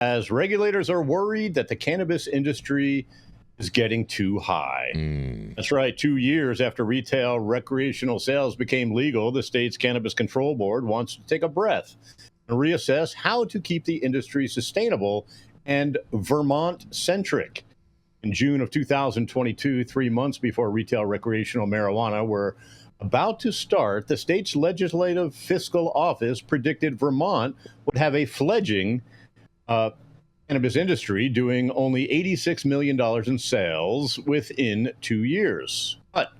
as regulators are worried that the cannabis industry is getting too high. That's right. 2 years after retail recreational sales became legal, the state's Cannabis Control Board wants to take a breath and reassess how to keep the industry sustainable and Vermont-centric. In June of 2022, 3 months before retail recreational marijuana were about to start, the state's legislative fiscal office predicted Vermont would have a fledgling cannabis industry doing only $86 million in sales within 2 years. But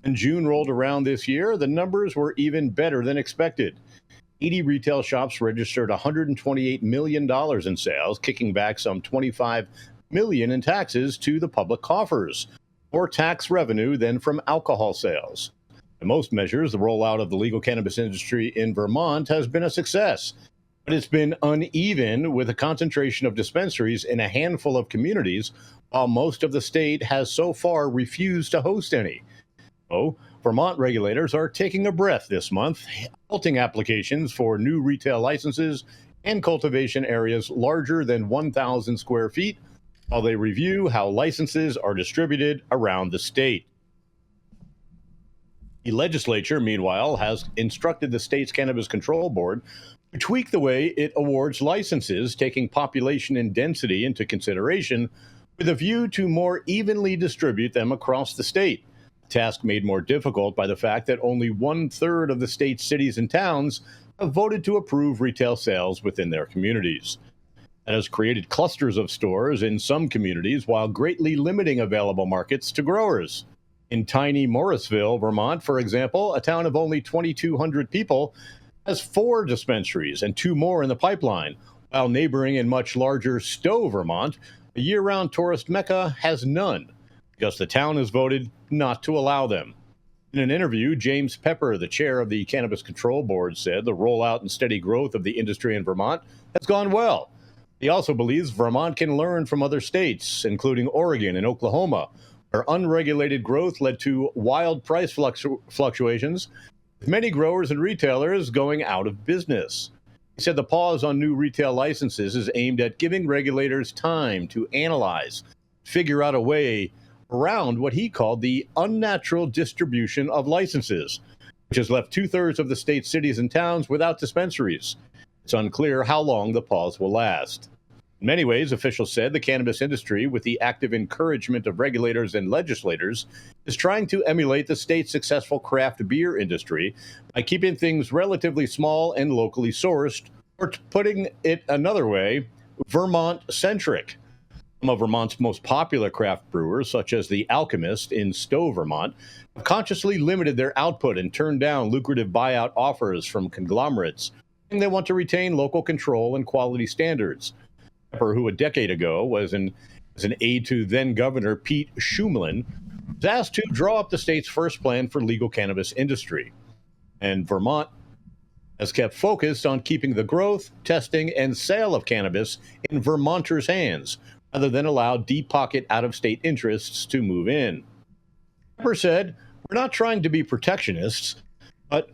when June rolled around this year, the numbers were even better than expected. 80 retail shops registered $128 million in sales, kicking back some $25 million in taxes to the public coffers, more tax revenue than from alcohol sales. In most measures, the rollout of the legal cannabis industry in Vermont has been a success. But it's been uneven, with a concentration of dispensaries in a handful of communities, while most of the state has so far refused to host any. So, Vermont regulators are taking a breath this month, halting applications for new retail licenses and cultivation areas larger than 1,000 square feet, while they review how licenses are distributed around the state. The legislature, meanwhile, has instructed the state's Cannabis Control Board to tweak the way it awards licenses, taking population and density into consideration, with a view to more evenly distribute them across the state. A task made more difficult by the fact that only 1/3 of the state's cities and towns have voted to approve retail sales within their communities. That has created clusters of stores in some communities while greatly limiting available markets to growers. In tiny Morrisville, Vermont, for example, a town of only 2,200 people, has 4 dispensaries and 2 more in the pipeline, while neighboring and much larger Stowe, Vermont, a year-round tourist mecca, has none, because the town has voted not to allow them. In an interview, James Pepper, the chair of the Cannabis Control Board, said the rollout and steady growth of the industry in Vermont has gone well. He also believes Vermont can learn from other states, including Oregon and Oklahoma, where unregulated growth led to wild price fluctuations, with many growers and retailers going out of business. He said the pause on new retail licenses is aimed at giving regulators time to analyze, figure out a way around what he called the unnatural distribution of licenses, which has left 2/3 of the state's cities and towns without dispensaries. It's unclear how long the pause will last. In many ways, officials said the cannabis industry, with the active encouragement of regulators and legislators, is trying to emulate the state's successful craft beer industry by keeping things relatively small and locally sourced, or putting it another way, Vermont-centric. Some of Vermont's most popular craft brewers, such as the Alchemist in Stowe, Vermont, have consciously limited their output and turned down lucrative buyout offers from conglomerates, saying they want to retain local control and quality standards. Pepper, who a decade ago was an aide to then-Governor Pete Shumlin, was asked to draw up the state's first plan for legal cannabis industry. And Vermont has kept focused on keeping the growth, testing, and sale of cannabis in Vermonters' hands, rather than allow deep-pocket out-of-state interests to move in. Pepper said, "We're not trying to be protectionists, but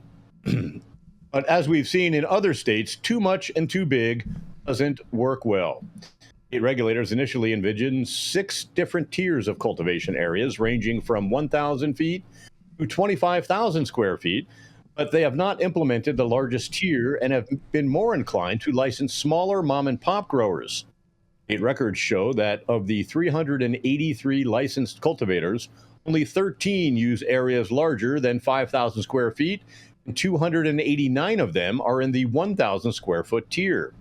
as we've seen in other states, too much and too big doesn't work well." State regulators initially envisioned 6 different tiers of cultivation areas, ranging from 1,000 feet to 25,000 square feet, but they have not implemented the largest tier and have been more inclined to license smaller mom-and-pop growers. State records show that of the 383 licensed cultivators, only 13 use areas larger than 5,000 square feet, and 289 of them are in the 1,000 square foot tier.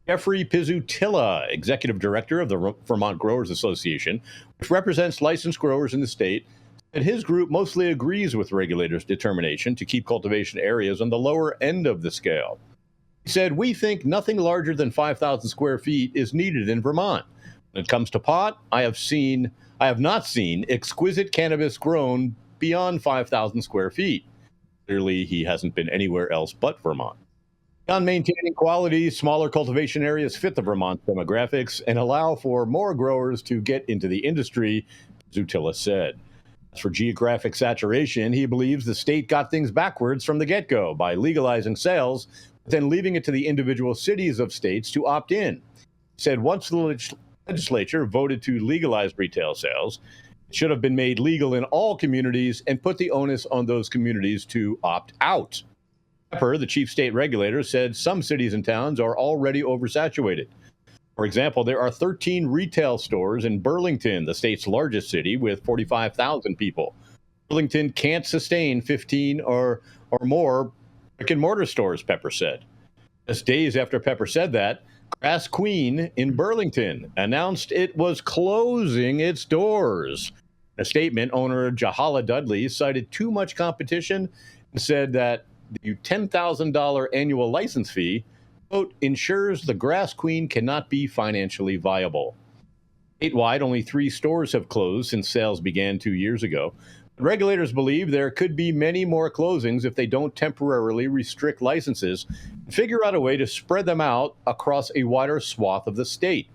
Jeffrey Pizzutilla, executive director of the Vermont Growers Association, which represents licensed growers in the state, said his group mostly agrees with regulators' determination to keep cultivation areas on the lower end of the scale. He said, "We think nothing larger than 5,000 square feet is needed in Vermont. When it comes to pot, I have not seen exquisite cannabis grown beyond 5,000 square feet." Clearly, he hasn't been anywhere else but Vermont. Beyond maintaining quality, smaller cultivation areas fit the Vermont demographics and allow for more growers to get into the industry, Zutilla said. As for geographic saturation, he believes the state got things backwards from the get-go by legalizing sales, but then leaving it to the individual cities of states to opt in. Said once the legislature voted to legalize retail sales, it should have been made legal in all communities and put the onus on those communities to opt out. Pepper, the chief state regulator, said some cities and towns are already oversaturated. For example, there are 13 retail stores in Burlington, the state's largest city, with 45,000 people. Burlington can't sustain 15 or more brick-and-mortar stores, Pepper said. Just days after Pepper said that, Grass Queen in Burlington announced it was closing its doors. In a statement, owner Jahala Dudley cited too much competition and said that the $10,000 annual license fee, quote, ensures the Grass Queen cannot be financially viable. Statewide, only 3 stores have closed since sales began 2 years ago. But regulators believe there could be many more closings if they don't temporarily restrict licenses and figure out a way to spread them out across a wider swath of the state.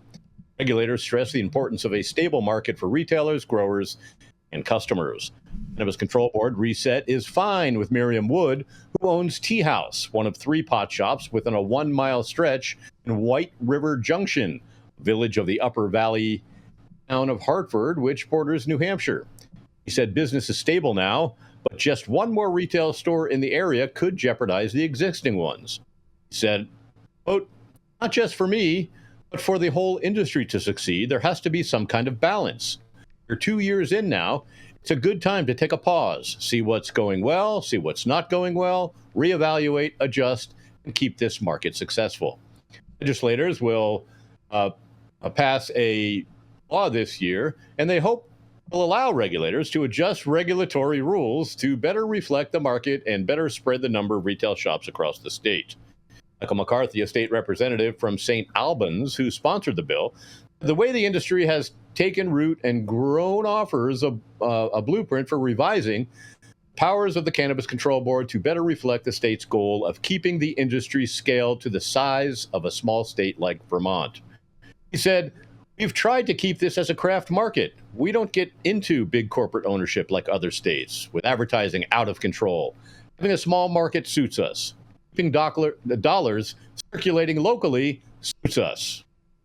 Regulators stress the importance of a stable market for retailers, growers, and customers. Cannabis Control Board reset is fine with Miriam Wood, who owns Tea House, one of 3 pot shops within a 1-mile stretch in White River Junction, a village of the Upper Valley town of Hartford, which borders New Hampshire. He said business is stable now, but just one more retail store in the area could jeopardize the existing ones. He said, quote, not just for me, but for the whole industry to succeed, there has to be some kind of balance. We're 2 years in now. It's a good time to take a pause, see what's going well, see what's not going well, reevaluate, adjust, and keep this market successful. Legislators will pass a law this year, and they hope will allow regulators to adjust regulatory rules to better reflect the market and better spread the number of retail shops across the state. Michael McCarthy, a state representative from St. Albans, who sponsored the bill, the way the industry has taken root and grown offers a blueprint for revising powers of the Cannabis Control Board to better reflect the state's goal of keeping the industry scaled to the size of a small state like Vermont. He said, we've tried to keep this as a craft market. We don't get into big corporate ownership like other states, with advertising out of control. Having a small market suits us. Keeping the dollars circulating locally suits us.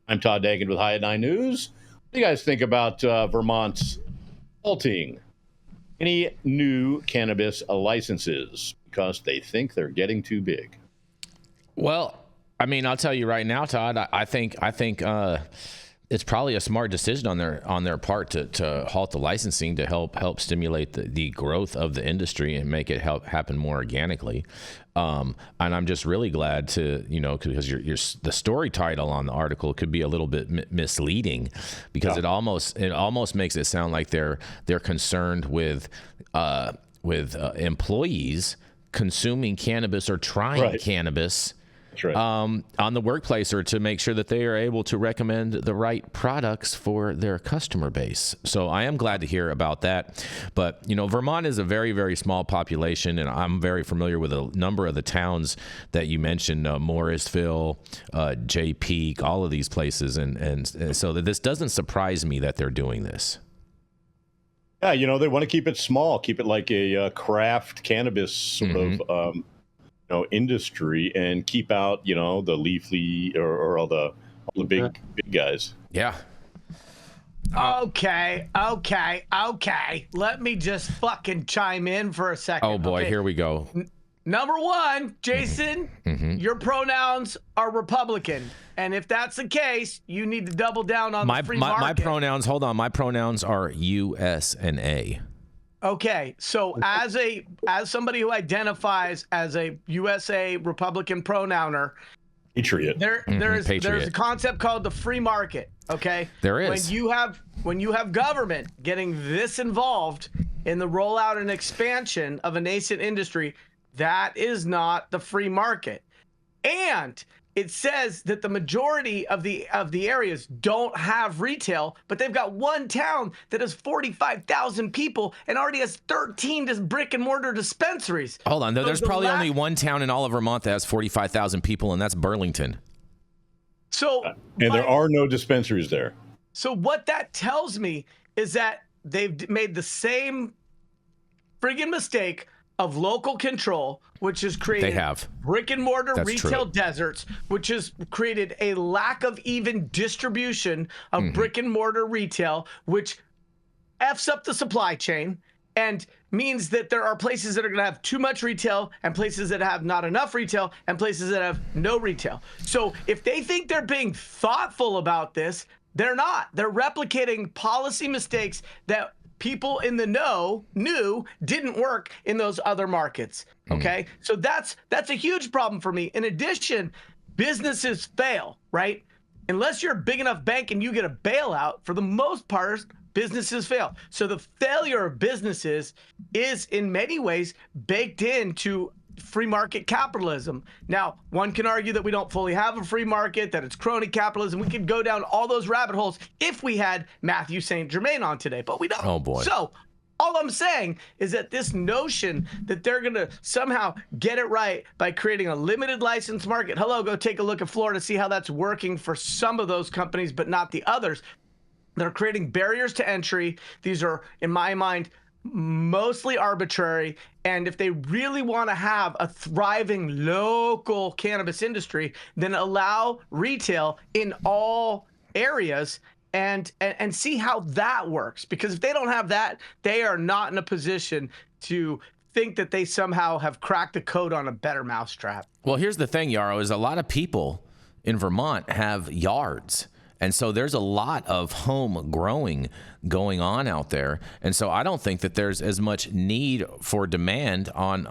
I'm Todd Denkin with High at 9 News. What do you guys think about Vermont's halting any new cannabis licenses because they think they're getting too big? Well, I mean, I'll tell you right now, Todd. I think it's probably a smart decision on their part to halt the licensing to help stimulate the growth of the industry and make it happen more organically. And I'm just really glad to, because the story title on the article could be a little bit misleading, because it almost makes it sound like they're concerned with employees consuming cannabis or trying cannabis. That's right. On the workplace, or to make sure that they are able to recommend the right products for their customer base. So I am glad to hear about that. But, Vermont is a very, very small population, and I'm very familiar with a number of the towns that you mentioned, Morrisville, Jay Peak, all of these places. And so this doesn't surprise me that they're doing this. Yeah, they want to keep it small, keep it like a craft cannabis sort of industry, and keep out the leafy or all the big guys. Yeah. Okay. Let me just fucking chime in for a second. Oh boy, here we go. Number one, Jason, your pronouns are Republican, and if that's the case, you need to double down on the free market. My pronouns. Hold on, my pronouns are U.S. and A. Okay, so as somebody who identifies as a USA Republican pronouner, Patriot. There's a concept called the free market. Okay, there is. When you have government getting this involved in the rollout and expansion of a nascent industry, that is not the free market. And it says that the majority of the areas don't have retail, but they've got one town that has 45,000 people and already has 13 brick and mortar dispensaries. Hold on, there's probably only one town in all of Vermont that has 45,000 people, and that's Burlington. And there are no dispensaries there. So what that tells me is that they've made the same friggin' mistake of local control, which has created brick and mortar retail deserts, which has created a lack of even distribution of brick and mortar retail, which F's up the supply chain and means that there are places that are going to have too much retail and places that have not enough retail and places that have no retail. So if they think they're being thoughtful about this, they're not. They're replicating policy mistakes that people in the know knew didn't work in those other markets. Okay. So that's a huge problem for me. In addition, businesses fail, right? Unless you're a big enough bank and you get a bailout, for the most part, businesses fail. So the failure of businesses is in many ways baked into free market capitalism. Now, one can argue that we don't fully have a free market, that it's crony capitalism. We could go down all those rabbit holes if we had Matthew St. Germain on today, but we don't. Oh, boy. So all I'm saying is that this notion that they're going to somehow get it right by creating a limited license market. Hello, go take a look at Florida, see how that's working for some of those companies, but not the others. They're creating barriers to entry. These are, in my mind, mostly arbitrary. And if they really want to have a thriving local cannabis industry, then allow retail in all areas and see how that works. Because if they don't have that, they are not in a position to think that they somehow have cracked the code on a better mousetrap. Well, here's the thing, Yarrow, is a lot of people in Vermont have yards. And so there's a lot of home growing going on out there, and so I don't think that there's as much need for demand in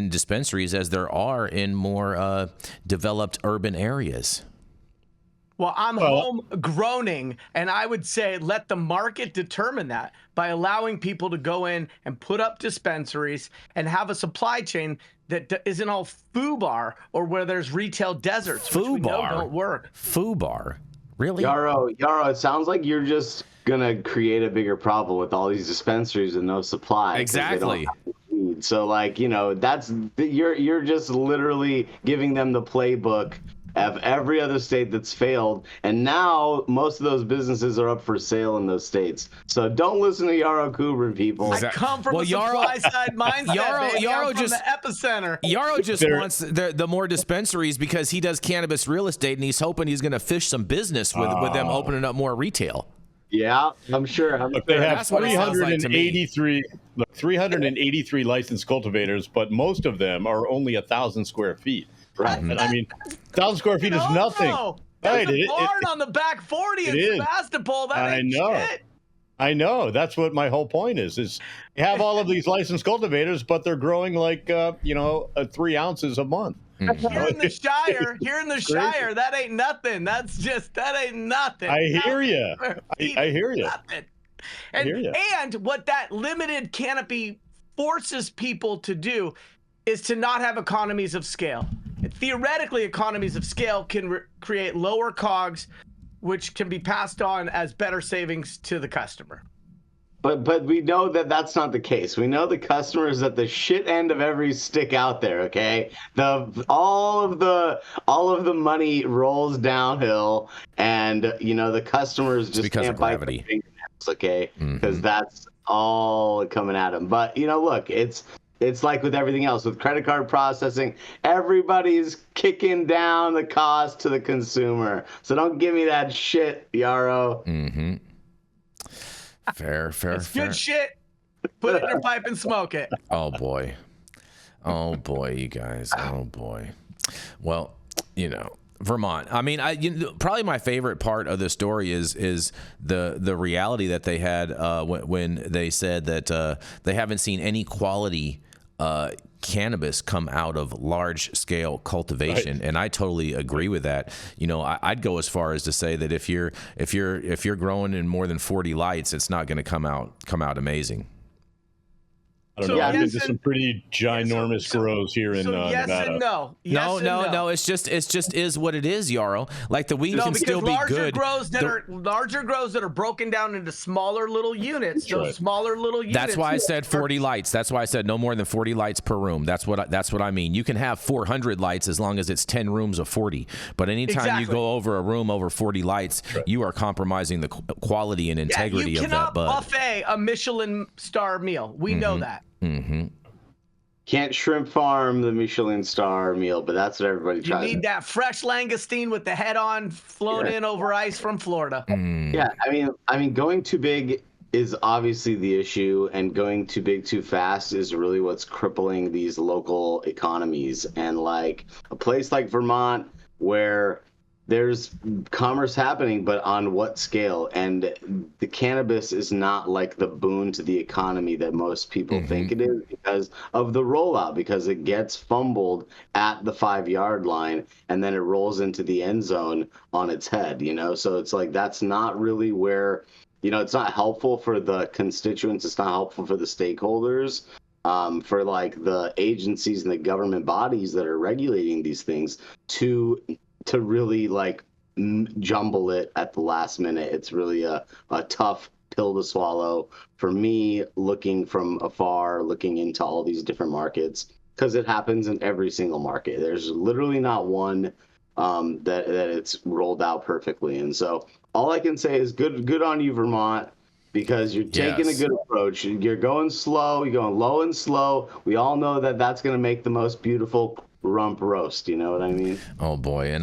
dispensaries as there are in more developed urban areas. Well, I'm home groaning, and I would say let the market determine that by allowing people to go in and put up dispensaries and have a supply chain that isn't all FUBAR or where there's retail deserts, which we know don't work. FUBAR? Really? Yarrow, it sounds like you're just going to create a bigger problem with all these dispensaries and no supply. Exactly. So, like, you know, you're just literally giving them the playbook of every other state that's failed, and now most of those businesses are up for sale in those states. So don't listen to Yarrow Kubrin, people. I come from a supply side mindset. Yarrow just the epicenter. Yarrow just wants the more dispensaries because he does cannabis real estate, and he's hoping he's going to fish some business with them opening up more retail. Yeah, I'm sure. They have 383, 383 licensed cultivators, but most of them are only 1,000 square feet. Right. And I mean, 1,000 square feet is nothing. There's a barn on the back 40 in Sebastopol. That ain't shit. I know. That's what my whole point is you have all of these licensed cultivators, but they're growing like, 3 ounces a month. Here in the Shire, that ain't nothing. That ain't nothing. I hear you. I hear you. And what that limited canopy forces people to do is to not have economies of scale. Theoretically, economies of scale can create lower COGS, which can be passed on as better savings to the customer. But we know that that's not the case. We know the customer is at the shit end of every stick out there. Okay, all of the money rolls downhill, and the customers just can't bite the fingernails. Okay, because that's all coming at them. But look, it's like with everything else, with credit card processing, everybody's kicking down the cost to the consumer. So don't give me that shit, Yarrow. Mm-hmm. Fair. Good shit. Put it in your pipe and smoke it. Oh boy, you guys. Oh boy. Well, Vermont. I mean, probably my favorite part of the story is the reality that they had when they said that they haven't seen any quality cannabis come out of large scale cultivation, right. And I totally agree with that. I'd go as far as to say that if you're growing in more than 40 lights, it's not going to come out amazing. I don't know. I've been to some pretty ginormous grows here in Nevada. Yes and no. No. It's just is what it is, Yarrow. Like the weed can still be good. Larger grows that are broken down into smaller little units. Smaller little units. That's why I said 40 lights. That's why I said no more than 40 lights per room. That's what I mean. You can have 400 lights as long as it's 10 rooms of 40. But anytime you go over a room over 40 lights, you are compromising the quality and integrity of that bud. You cannot buffet a Michelin star meal. We know that. Mm-hmm. Can't shrimp farm the Michelin star meal, but that's what everybody You tries. need that fresh langoustine with the head on, flown in over ice from Florida. Yeah, I mean, going too big is obviously the issue, and going too big too fast is really what's crippling these local economies. And like a place like Vermont, where there's commerce happening, but on what scale? And the cannabis is not like the boon to the economy that most people think it is because of the rollout, because it gets fumbled at the 5-yard line and then it rolls into the end zone on its head, you know? So it's like, that's not really where, you know, it's not helpful for the constituents. It's not helpful for the stakeholders. For like the agencies and the government bodies that are regulating these things to really like jumble it at the last minute. It's really a tough pill to swallow for me, looking from afar, looking into all these different markets, because it happens in every single market. There's literally not one that it's rolled out perfectly. And so all I can say is good on you, Vermont, because you're taking a good approach. You're going slow, you're going low and slow. We all know that that's going to make the most beautiful rump roast, you know what I mean? Oh boy. And